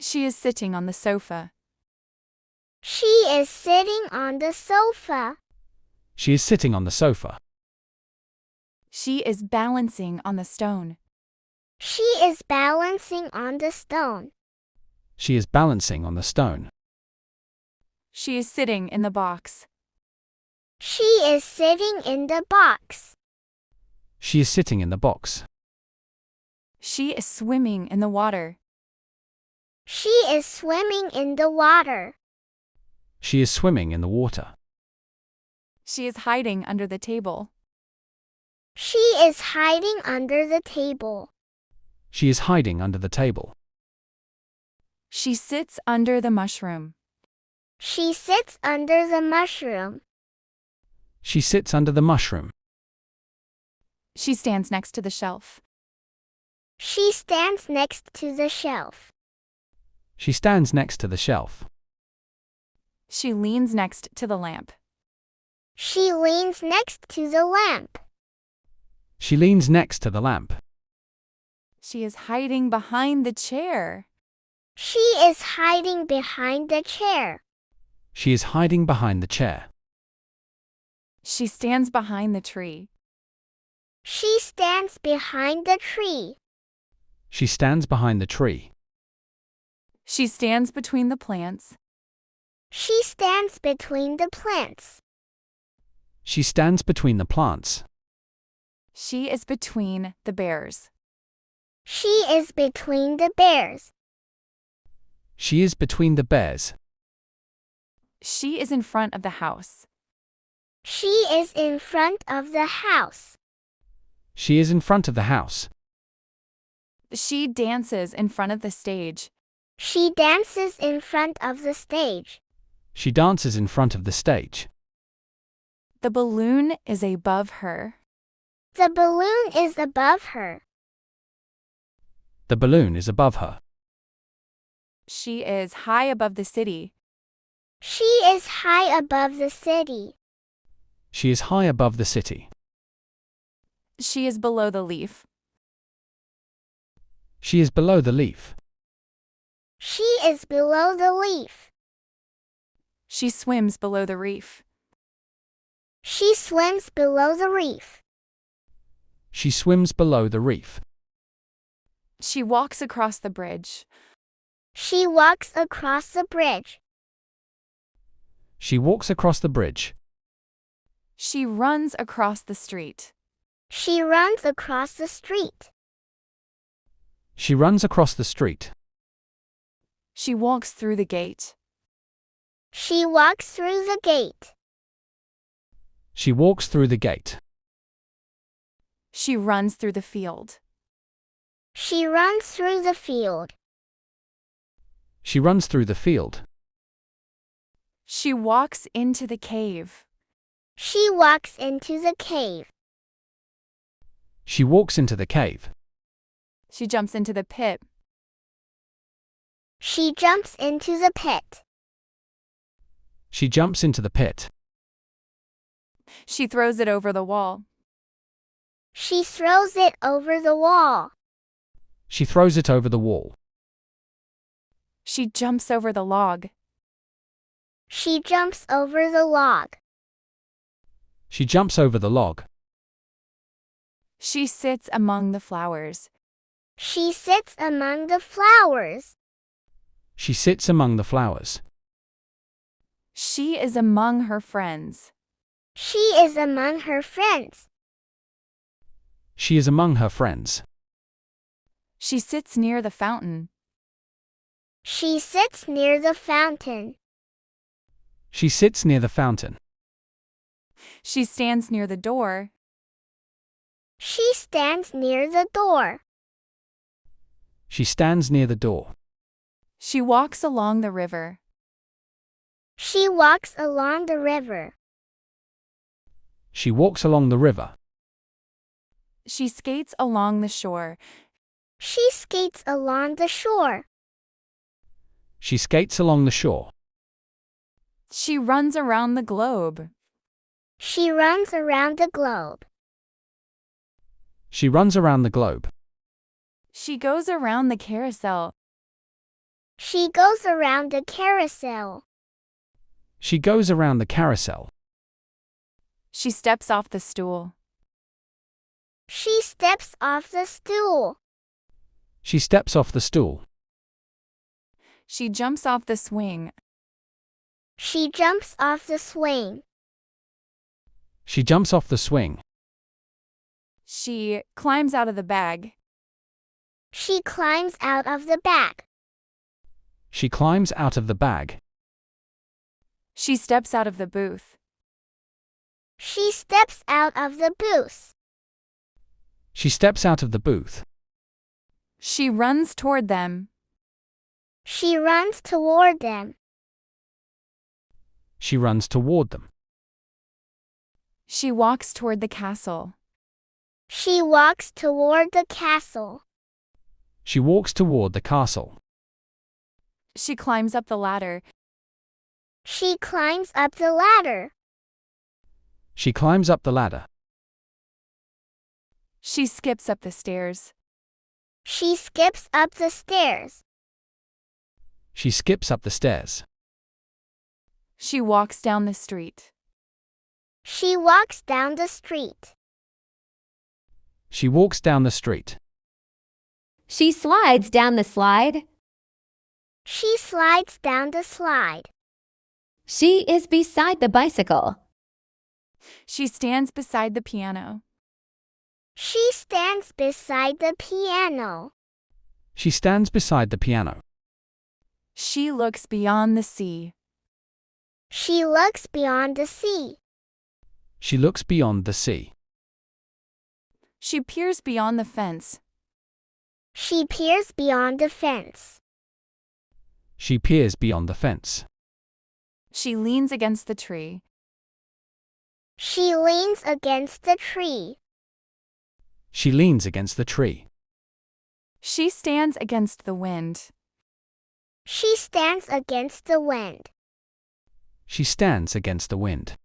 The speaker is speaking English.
She is sitting on the sofa. She is sitting on the sofa. She is sitting on the sofa. She is balancing on the stone. She is balancing on the stone. She is balancing on the stone. She is sitting in the box. She is sitting in the box. She is sitting in the box. She is swimming in the water. She is swimming in the water. She is swimming in the water. She is hiding under the table. She is hiding under the table. She is hiding under the table. She sits under the mushroom. She sits under the mushroom. She sits under the mushroom. She stands next to the shelf. She stands next to the shelf. She stands next to the shelf. She leans next to the lamp. She leans next to the lamp. She leans next to the lamp. She is hiding behind the chair. She is hiding behind the chair. She is hiding behind the chair. She stands behind the tree. She stands behind the tree. She stands behind the tree. She stands between the plants. She stands between the plants. She stands between the plants. She is between the bears. She is between the bears. She is between the bears. She is in front of the house. She is in front of the house. She is in front of the house. She dances in front of the stage. She dances in front of the stage. She dances in front of the stage. The balloon is above her. The balloon is above her. The balloon is above her. She is high above the city. She is high above the city. She is high above the city. She is below the leaf. She is below the leaf. She is below the leaf. She swims below the reef. She swims below the reef. She swims below the reef. She walks across the bridge. She walks across the bridge. She walks across the bridge. She runs across the street. She runs across the street. She runs across the street. She walks through the gate. She walks through the gate. She walks through the gate. She runs through the field. She runs through the field. She runs through the field. She walks into the cave. She walks into the cave. She walks into the cave. She jumps into the pit. She jumps into the pit. She jumps into the pit. She throws it over the wall. She throws it over the wall. She throws it over the wall. She jumps over the log. She jumps over the log. She jumps over the log. She sits among the flowers. She sits among the flowers. She sits among the flowers. She is among her friends. She is among her friends. She is among her friends. She sits near the fountain. She sits near the fountain. She sits near the fountain. She stands near the door. She stands near the door. She stands near the door. She walks along the river. She walks along the river. She walks along the river. She skates along the shore. She skates along the shore. She skates along the shore. She runs around the globe. She runs around the globe. She runs around the globe. She goes around the carousel. She goes around the carousel. She goes around the carousel. She steps off the stool. She steps off the stool. She steps off the stool. She jumps off the swing. She jumps off the swing. She jumps off the swing. She climbs out of the bag. She climbs out of the bag. She climbs out of the bag. She steps out of the booth. She steps out of the booth. She steps out of the booth. She runs toward them. She runs toward them. She runs toward them. She walks toward the castle. She walks toward the castle. She walks toward the castle. She climbs up the ladder. She climbs up the ladder. She climbs up the ladder. She skips up the stairs. She skips up the stairs. She skips up the stairs. She walks down the street. She walks down the street. She walks down the street. She slides down the slide. She slides down the slide. She is beside the bicycle. She stands beside the piano. She stands beside the piano. She stands beside the piano. She looks beyond the sea. She looks beyond the sea. She looks beyond the sea. She peers beyond the fence. She peers beyond the fence. She peers beyond the fence. She leans against the tree. She leans against the tree. She leans against the tree. She stands against the wind. She stands against the wind. She stands against the wind.